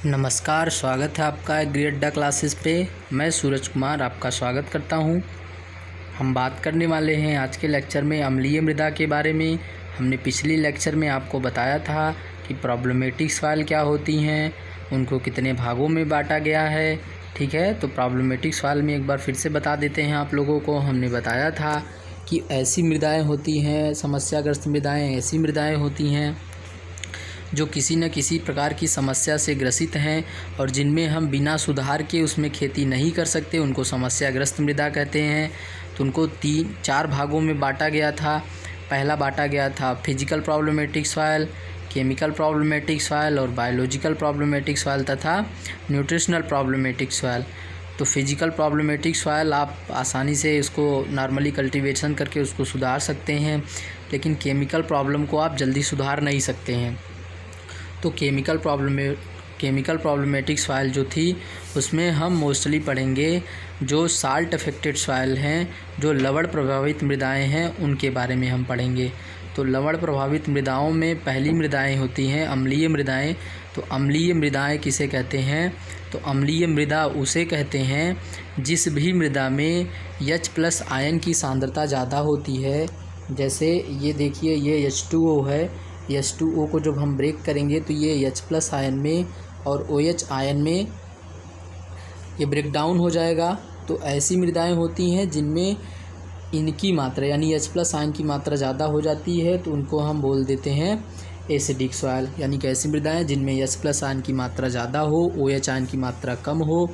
नमस्कार, स्वागत है आपका ग्रेड अड्डा क्लासेस पे। मैं सूरज कुमार आपका स्वागत करता हूं। हम बात करने वाले हैं आज के लेक्चर में अम्लीय मृदा के बारे में। हमने पिछले लेक्चर में आपको बताया था कि प्रॉब्लमेटिक सॉइल क्या होती हैं, उनको कितने भागों में बांटा गया है। ठीक है, तो प्रॉब्लमेटिक सॉइल में एक बार फिर से बता देते हैं आप लोगों को। हमने बताया था कि ऐसी मृदाएँ होती हैं, समस्याग्रस्त मृदाएँ ऐसी मृदाएँ होती हैं जो किसी न किसी प्रकार की समस्या से ग्रसित हैं और जिनमें हम बिना सुधार के उसमें खेती नहीं कर सकते, उनको समस्याग्रस्त मृदा कहते हैं। तो उनको 4 भागों में बांटा गया था। पहला बांटा गया था physical problematic soil, chemical problematic soil और बायोलॉजिकल प्रॉब्लमेटिक सॉइल तथा न्यूट्रिशनल प्रॉब्लमेटिक सॉइल। तो फिजिकल प्रॉब्लमेटिक सॉइल आप आसानी से इसको नॉर्मली कल्टीवेशन करके उसको सुधार सकते हैं, लेकिन केमिकल प्रॉब्लम को आप जल्दी सुधार नहीं सकते हैं। तो केमिकल प्रॉब्लमेटिक सॉइल जो थी उसमें हम मोस्टली पढ़ेंगे जो साल्ट अफेक्टेड सॉइल हैं, जो लवण प्रभावित मृदाएं हैं, उनके बारे में हम पढ़ेंगे। तो लवण प्रभावित मृदाओं में पहली मृदाएं होती हैं अम्लीय मृदाएं। तो अम्लीय मृदाएं किसे कहते हैं? तो अम्लीय मृदा उसे कहते हैं जिस भी मृदा में H+ आयन की सांद्रता ज़्यादा होती है। जैसे ये देखिए, ये H2O है। H2O को जब हम ब्रेक करेंगे तो ये H+ आयन में और OH आयन में ये ब्रेक डाउन हो जाएगा। तो ऐसी मृदाएं होती हैं जिनमें इनकी मात्रा यानी H+ आयन की मात्रा ज़्यादा हो जाती है, तो उनको हम बोल देते हैं एसिडिक सॉइल। यानी कि ऐसी मृदाएं जिनमें H+ आयन की मात्रा ज़्यादा हो, OH आयन की मात्रा कम हो,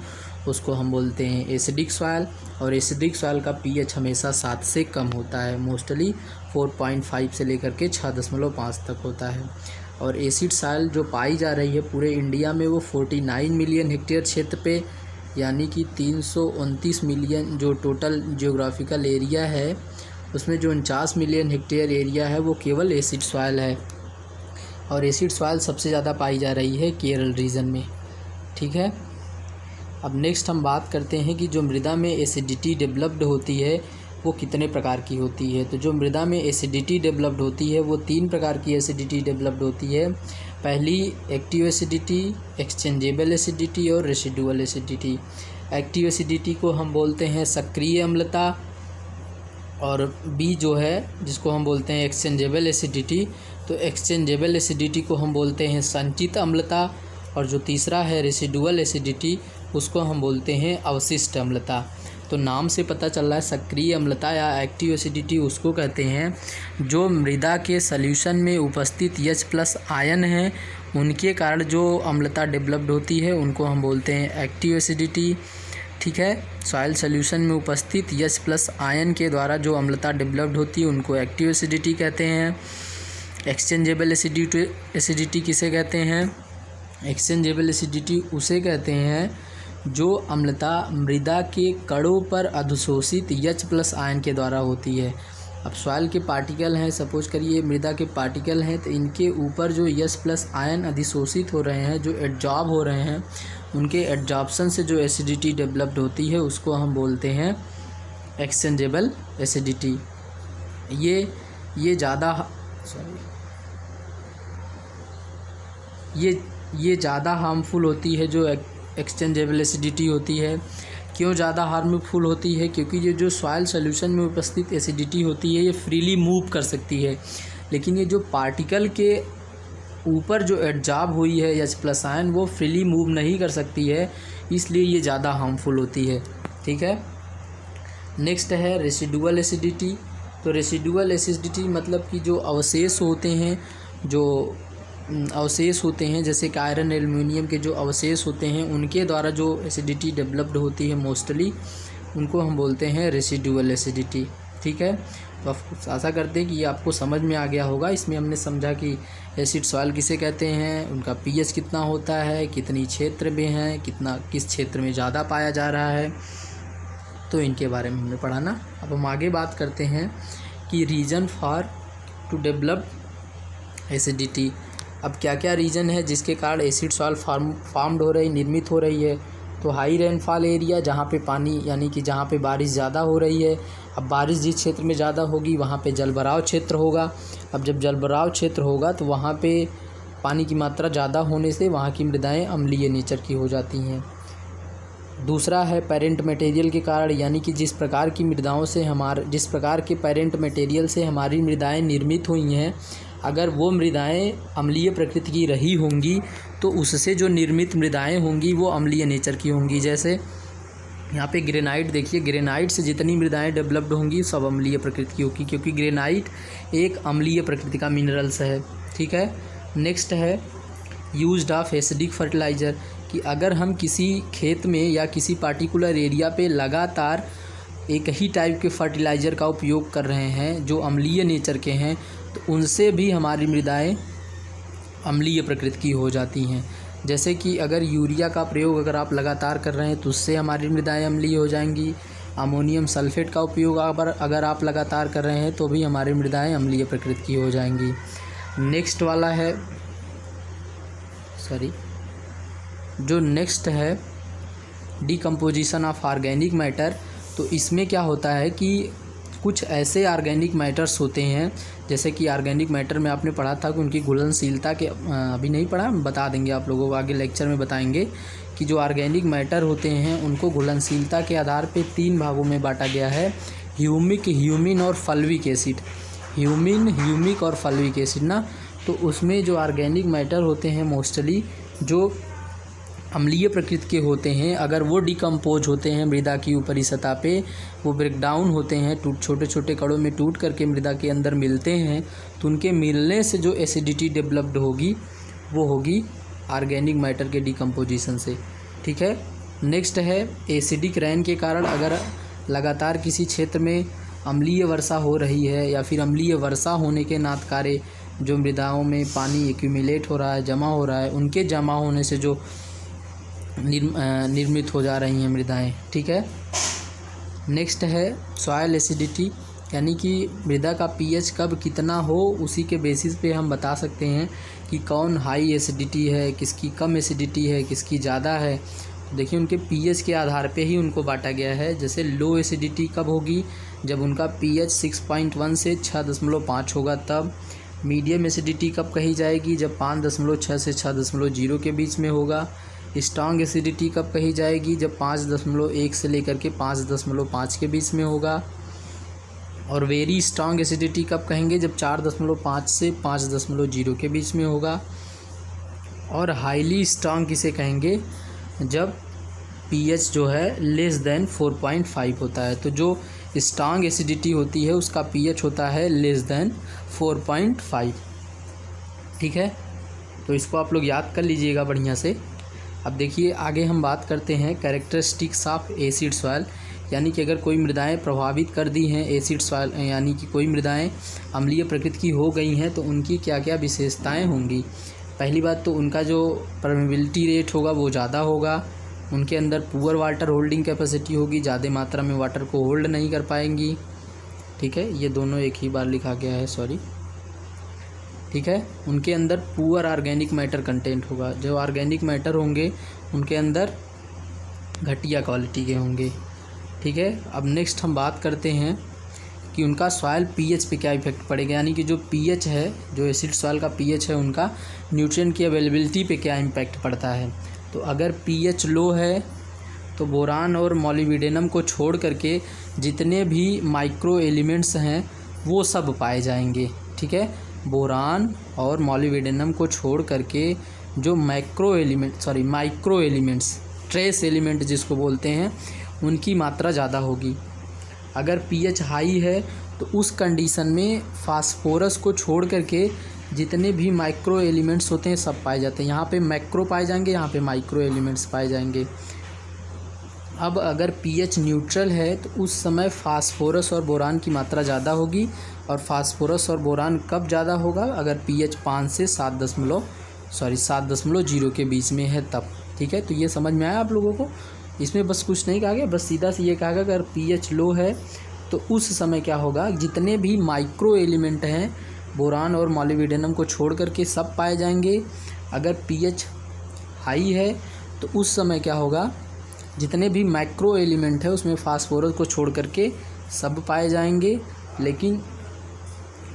उसको हम बोलते हैं एसिडिक सॉइल। और एसिडिक सॉइल का pH हमेशा 7 से कम होता है, मोस्टली 4.5 से लेकर के 6.5 तक होता है। और एसिड सॉइल जो पाई जा रही है पूरे इंडिया में वो 49 मिलियन हेक्टेयर क्षेत्र पे, यानी कि 329 मिलियन जो टोटल जियोग्राफिकल एरिया है उसमें जो 49 मिलियन हेक्टेयर एरिया है वो केवल एसिड सॉइल है। और एसिड सॉइल सबसे ज़्यादा पाई जा रही है केरल रीजन में। ठीक है, अब नेक्स्ट हम बात करते हैं कि जो मृदा में एसिडिटी डेवलप्ड होती है वो कितने प्रकार की होती है। तो जो मृदा में एसिडिटी डेवलप्ड होती है वो 3 प्रकार की एसिडिटी डेवलप्ड होती है। पहली एक्टिव एसिडिटी, एक्सचेंजेबल एसिडिटी और रेसिडुअल एसिडिटी। एक्टिव एसिडिटी को हम बोलते हैं सक्रिय अम्लता, और बी जो है जिसको हम बोलते हैं एक्सचेंजेबल एसिडिटी, तो एक्सचेंजेबल एसिडिटी को हम बोलते हैं संचित अम्लता। और जो तीसरा है रेसिडुअल एसिडिटी, उसको हम बोलते हैं अवशिष्ट अम्लता। तो नाम से पता चल रहा है सक्रिय अम्लता या एक्टिव एसिडिटी उसको कहते हैं जो मृदा के सॉल्यूशन में उपस्थित H+ आयन हैं उनके कारण जो अम्लता डेवलप्ड होती है उनको हम बोलते हैं एक्टिव एसिडिटी। ठीक है, सॉइल सॉल्यूशन में उपस्थित H+ आयन के द्वारा जो अम्लता डेवलप्ड होती है उनको एक्टिव एसिडिटी कहते हैं। एक्सचेंजेबल एसिडिटी किसे कहते हैं? एक्सचेंजेबल एसिडिटी उसे कहते हैं जो अम्लता मृदा के कणों पर अधिशोषित H+ आयन के द्वारा होती है। अब सॉइल के पार्टिकल हैं, सपोज करिए मृदा के पार्टिकल हैं, तो इनके ऊपर जो H+ आयन अधिशोषित हो रहे हैं, जो एड्जॉर्ब हो रहे हैं, उनके एड्जॉर्प्शन से जो एसिडिटी डेवलप्ड होती है उसको हम बोलते हैं एक्सचेंजेबल एसिडिटी। ये ज़्यादा हार्मफुल होती है जो एक्सचेंजेबल एसिडिटी होती है। क्यों ज़्यादा हार्मफुल होती है? क्योंकि ये जो सॉइल सॉल्यूशन में उपस्थित एसिडिटी होती है ये फ्रीली मूव कर सकती है, लेकिन ये जो पार्टिकल के ऊपर जो एड्जॉर्ब हुई है H+ आयन वो फ्रीली मूव नहीं कर सकती है, इसलिए ये ज़्यादा हार्मफुल होती है। ठीक है, नेक्स्ट है रेसिडुअल एसिडिटी। तो रेसिडुअल एसिडिटी मतलब कि जो अवशेष होते हैं जैसे कि आयरन एल्युमिनियम के जो अवशेष होते हैं उनके द्वारा जो एसिडिटी डेवलप्ड होती है मोस्टली, उनको हम बोलते हैं रेसिडुअल एसिडिटी। ठीक है, तो आप आशा करते हैं कि ये आपको समझ में आ गया होगा। इसमें हमने समझा कि एसिड सॉइल किसे कहते हैं, उनका pH कितना होता है, कितनी क्षेत्र में है, किस क्षेत्र में ज़्यादा पाया जा रहा है, तो इनके बारे में हमने पढ़ा ना। अब हम आगे बात करते हैं कि reason for to develop acidity. अब क्या क्या रीज़न है जिसके कारण एसिड सॉइल फॉर्म्ड हो रही, निर्मित हो रही है? तो हाई रेनफॉल एरिया, जहाँ पे पानी यानी कि जहाँ पे बारिश ज़्यादा हो रही है। अब बारिश जिस क्षेत्र में ज़्यादा होगी वहाँ पे जलभराव क्षेत्र होगा। अब जब जलभराव क्षेत्र होगा तो वहाँ पे पानी की मात्रा ज़्यादा होने से वहाँ की मृदाएं अम्लीय नेचर की हो जाती हैं। दूसरा है पेरेंट मटेरियल के कारण, यानी कि जिस प्रकार के पेरेंट मटेरियल से हमारी मृदाएं निर्मित हुई हैं, अगर वो मृदाएं अम्लीय प्रकृति की रही होंगी तो उससे जो निर्मित मृदाएं होंगी वो अम्लीय नेचर की होंगी। जैसे यहाँ पे ग्रेनाइट देखिए, ग्रेनाइट से जितनी मृदाएं डेवलप्ड होंगी सब अम्लीय प्रकृति की होगी, क्योंकि ग्रेनाइट एक अम्लीय प्रकृति का मिनरल्स है। ठीक है। नेक्स्ट है यूज्ड ऑफ एसिडिक फर्टिलाइज़र, कि अगर हम किसी खेत में या किसी पार्टिकुलर एरिया पे लगातार एक ही टाइप के फर्टिलाइज़र का उपयोग कर रहे हैं जो अम्लीय नेचर के हैं, तो उनसे भी हमारी मृदाएं अम्लीय प्रकृति की हो जाती हैं। जैसे कि अगर यूरिया का प्रयोग अगर आप लगातार कर रहे हैं तो उससे हमारी मृदाएं अम्लीय हो जाएंगी। अमोनियम सल्फेट का उपयोग अगर आप लगातार कर रहे हैं तो भी हमारी मृदाएं अम्लीय प्रकृति की हो जाएंगी। नेक्स्ट वाला है जो नेक्स्ट है डिकम्पोजिशन ऑफ ऑर्गेनिक मैटर। तो इसमें क्या होता है कि कुछ ऐसे ऑर्गेनिक मैटर्स होते हैं, जैसे कि ऑर्गेनिक मैटर में आपने पढ़ा था कि उनकी घुलनशीलता के, अभी नहीं पढ़ा, बता देंगे आप लोगों को, आगे लेक्चर में बताएंगे कि जो ऑर्गेनिक मैटर होते हैं उनको घुलनशीलता के आधार पे 3 भागों में बांटा गया है, ह्यूमिन और फल्विक एसिड। ह्यूमिक और फल्विक एसिड ना, तो उसमें जो ऑर्गेनिक मैटर होते हैं मोस्टली जो अम्लीय प्रकृति के होते हैं, अगर वो डिकम्पोज होते हैं मृदा की ऊपरी सतह पे, वो ब्रेक डाउन होते हैं, छोटे छोटे कणों में टूट करके मृदा के अंदर मिलते हैं, तो उनके मिलने से जो एसिडिटी डेवलप्ड होगी वो होगी ऑर्गेनिक मैटर के डिकम्पोजिशन से। ठीक है। नेक्स्ट है एसिडिक रेन के कारण, अगर लगातार किसी क्षेत्र में अम्लीय वर्षा हो रही है या फिर अम्लीय वर्षा होने के नातकारे जो मृदाओं में पानी एक्यूमुलेट हो रहा है, जमा हो रहा है, उनके जमा होने से जो निर्मित हो जा रही हैं मृदाएं। ठीक है। नेक्स्ट है सॉयल एसिडिटी, यानी कि मृदा का पीएच कब कितना हो उसी के बेसिस पे हम बता सकते हैं कि कौन हाई एसिडिटी है, किसकी कम एसिडिटी है, किसकी ज़्यादा है। तो देखिए उनके पीएच के आधार पे ही उनको बांटा गया है। जैसे लो एसिडिटी कब होगी, जब उनका पीएच 6.1 से 6.5 होगा तब। मीडियम एसिडिटी कब कही जाएगी, जब 5.6 से 6.0 के बीच में होगा। स्ट्रॉन्ग एसिडिटी कब कही जाएगी, जब 5.1 से लेकर के 5.5 के बीच में होगा। और वेरी स्ट्रॉन्ग एसिडिटी कब कहेंगे, जब 4.5 से 5.0 के बीच में होगा। और हाईली स्ट्रॉन्ग किसे कहेंगे, जब पीएच जो है लेस देन 4.5 होता है। तो जो स्ट्रॉन्ग एसिडिटी होती है उसका पीएच होता है लेस देन 4.5। ठीक है। तो इसको आप लोग याद कर लीजिएगा बढ़िया से। अब देखिए आगे हम बात करते हैं कैरेक्टरिस्टिक्स ऑफ एसिड सॉइल, यानी कि अगर कोई मृदाएं प्रभावित कर दी हैं एसिड सॉइल, यानी कि कोई मृदाएं अम्लीय प्रकृति की हो गई हैं तो उनकी क्या क्या विशेषताएं होंगी। पहली बात तो उनका जो परमेबिलिटी रेट होगा वो ज़्यादा होगा, उनके अंदर पुअर वाटर होल्डिंग कैपेसिटी होगी, ज़्यादा मात्रा में वाटर को होल्ड नहीं कर पाएंगी। ठीक है। ये दोनों एक ही बार लिखा गया है, सॉरी। ठीक है। उनके अंदर पुअर ऑर्गेनिक मैटर कंटेंट होगा, जो ऑर्गेनिक मैटर होंगे उनके अंदर घटिया क्वालिटी के होंगे। ठीक है। अब नेक्स्ट हम बात करते हैं कि उनका सॉइल पीएच पे क्या इफेक्ट पड़ेगा, यानी कि जो पीएच है, जो एसिड सॉइल का पीएच है, उनका न्यूट्रिएंट की अवेलेबिलिटी पे क्या इम्पैक्ट पड़ता है। तो अगर पीएच लो है तो बोरान और मॉलिब्डेनम को छोड़ करके जितने भी माइक्रो एलिमेंट्स हैं वो सब पाए जाएंगे। ठीक है। बोरान और मॉलिब्डेनम को छोड़ करके जो माइक्रो एलिमेंट्स ट्रेस एलिमेंट जिसको बोलते हैं, उनकी मात्रा ज़्यादा होगी। अगर पीएच हाई है तो उस कंडीशन में फास्फोरस को छोड़ करके जितने भी माइक्रो एलिमेंट्स होते हैं सब पाए जाते हैं। यहाँ पे मैक्रो पाए जाएंगे, यहाँ पे माइक्रो एलिमेंट्स पाए जाएंगे। अब अगर पीएच न्यूट्रल है तो उस समय फास्फोरस और बोरान की मात्रा ज़्यादा होगी। और फास्फोरस और बोरान कब ज़्यादा होगा, अगर पीएच 5 से 7.0 के बीच में है तब। ठीक है। तो ये समझ में आया आप लोगों को। इसमें बस कुछ नहीं कहा गया, बस सीधा से ये कहा गया अगर पीएच लो है तो उस समय क्या होगा, जितने भी माइक्रो एलिमेंट हैं बोरान और मॉलिब्डेनम को छोड़ करके सब पाए जाएंगे। अगर पीएच हाई है तो उस समय क्या होगा, जितने भी माइक्रो एलिमेंट है उसमें फास्फोरस को छोड़ करके सब पाए जाएंगे, लेकिन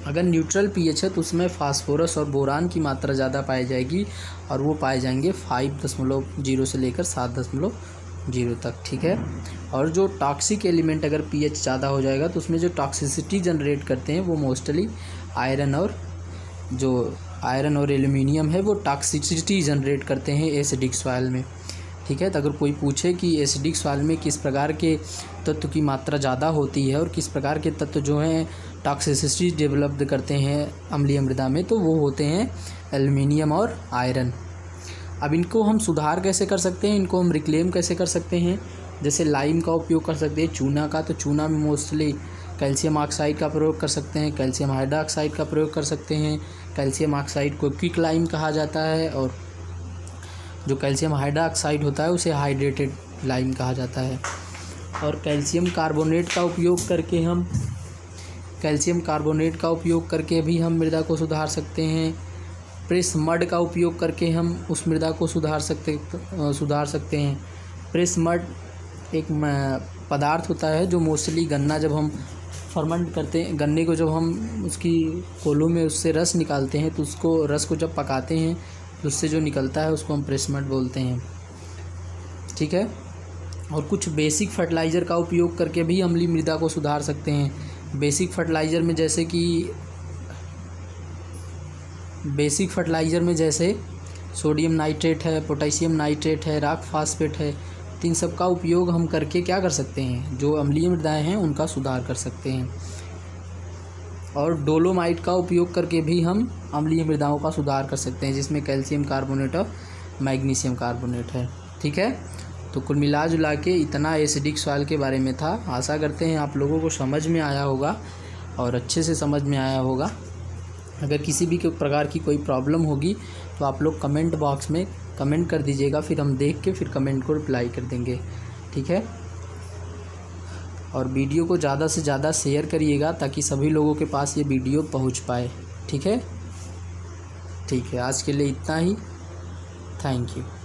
अगर न्यूट्रल पीएच है तो उसमें फास्फोरस और बोरान की मात्रा ज़्यादा पाई जाएगी और वो पाए जाएंगे 5.0 से लेकर 7.0 तक, ठीक है। और जो टॉक्सिक एलिमेंट अगर पीएच ज़्यादा हो जाएगा तो उसमें जो टॉक्सिसिटी जनरेट करते हैं वो मोस्टली आयरन और एल्युमिनियम है, वो टॉक्सिसिटी जनरेट करते हैं एसिडिक सॉइल में, ठीक है। तो अगर कोई पूछे कि एसिडिक सॉइल में किस प्रकार के तत्व की मात्रा ज़्यादा होती है और किस प्रकार के तत्व जो हैं टॉक्सिसिटी डेवलप करते हैं अम्लीय मृदा में, तो वो होते हैं एल्युमिनियम और आयरन। अब इनको हम सुधार कैसे कर सकते हैं, इनको हम रिक्लेम कैसे कर सकते हैं, जैसे लाइम का उपयोग कर सकते हैं, चूना का, तो चूना में मोस्टली कैल्शियम ऑक्साइड का प्रयोग कर सकते हैं, कैल्शियम हाइड्रोक्साइड का प्रयोग कर सकते हैं। कैल्शियम ऑक्साइड को क्विक लाइम कहा जाता है और जो कैल्शियम हाइड्रोक्साइड होता है उसे हाइड्रेटेड लाइम कहा जाता है। और कैल्शियम कार्बोनेट का उपयोग करके भी हम मृदा को सुधार सकते हैं। प्रेस मड का उपयोग करके हम उस मृदा को सुधार सकते हैं। प्रेस मड एक पदार्थ होता है जो मोस्टली गन्ना जब हम फर्मेंट करते हैं, गन्ने को जब हम उसकी कोलों में उससे रस निकालते हैं तो उसको रस को जब पकाते हैं तो उससे जो निकलता है उसको हम प्रेस मड बोलते हैं, ठीक है। और कुछ बेसिक फर्टिलाइज़र का उपयोग करके भी अम्लीय मृदा को सुधार सकते हैं। बेसिक फर्टिलाइज़र में जैसे सोडियम नाइट्रेट है, पोटेशियम नाइट्रेट है, रॉक फास्फेट है, तो इन सब का उपयोग हम करके क्या कर सकते हैं, जो अम्लीय मृदाएं हैं उनका सुधार कर सकते हैं। और डोलोमाइट का उपयोग करके भी हम अम्लीय मृदाओं का सुधार कर सकते हैं, जिसमें कैल्शियम कार्बोनेट और मैग्नीशियम कार्बोनेट है, ठीक है। तो कुल मिला जुला के इतना एसिडिक सॉइल के बारे में था। आशा करते हैं आप लोगों को समझ में आया होगा और अच्छे से समझ में आया होगा। अगर किसी भी प्रकार की कोई प्रॉब्लम होगी तो आप लोग कमेंट बॉक्स में कमेंट कर दीजिएगा, फिर हम देख के फिर कमेंट को रिप्लाई कर देंगे, ठीक है। और वीडियो को ज़्यादा से ज़्यादा शेयर करिएगा ताकि सभी लोगों के पास ये वीडियो पहुंच पाए, ठीक है। आज के लिए इतना ही, थैंक यू।